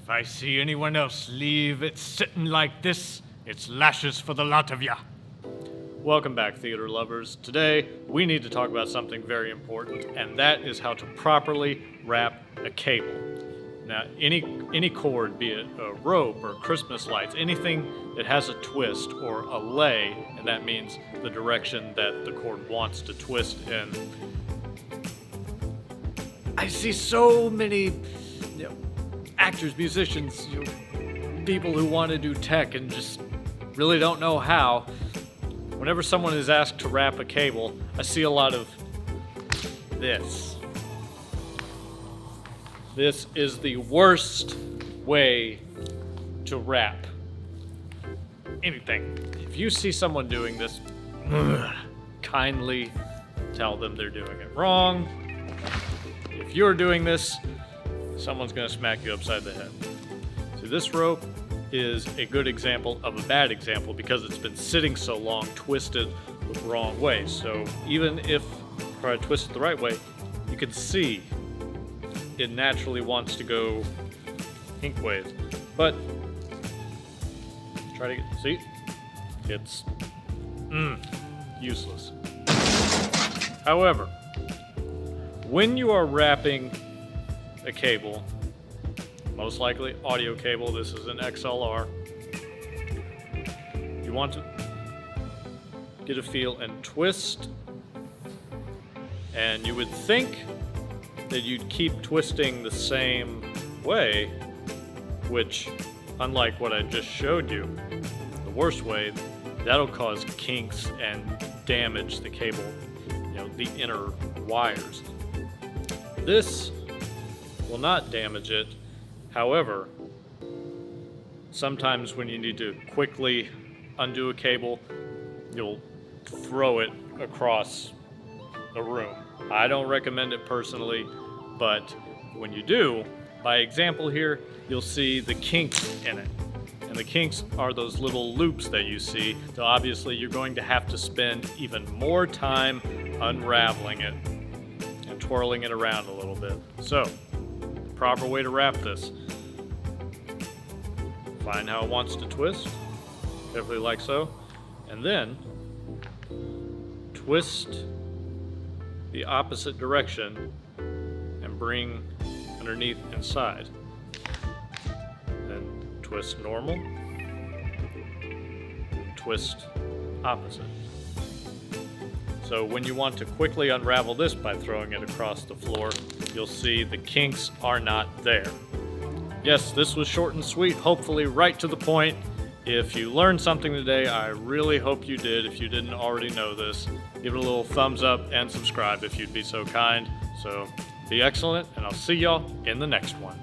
If I see anyone else leave it sitting like this, it's lashes for the lot of ya. Welcome back, theater lovers. Today, we need to talk about something very important, and that is how to properly wrap a cable. Now, any cord, be it a rope or Christmas lights, anything that has a twist or a lay, and that means the direction that the cord wants to twist in. I see so many actors, musicians, people who want to do tech and just really don't know how. Whenever someone is asked to wrap a cable, I see a lot of this. This is the worst way to wrap anything. If you see someone doing this, kindly tell them they're doing it wrong. If you're doing this, someone's gonna smack you upside the head. So this rope is a good example of a bad example because it's been sitting so long, twisted the wrong way. So even if you try to twist it the right way, you can see it naturally wants to go inkways. But try to see, it's useless. However, when you are wrapping a cable, most likely audio cable, this is an XLR, you want to get a feel and twist, and you would think that you'd keep twisting the same way, which, unlike what I just showed you, the worst way, that'll cause kinks and damage the cable, the inner wires. This will not damage it. However, sometimes when you need to quickly undo a cable, you'll throw it across a room. I don't recommend it personally, but when you do, by example here, you'll see the kinks in it. And the kinks are those little loops that you see. So obviously you're going to have to spend even more time unraveling it and twirling it around a little bit. So, the proper way to wrap this. Find how it wants to twist, carefully like so, and then twist the opposite direction and bring underneath inside. Then twist normal, twist opposite. So when you want to quickly unravel this by throwing it across the floor, you'll see the kinks are not there. Yes, this was short and sweet, hopefully right to the point. If you learned something today, I really hope you did. If you didn't already know this, give it a little thumbs up and subscribe if you'd be so kind. So be excellent, and I'll see y'all in the next one.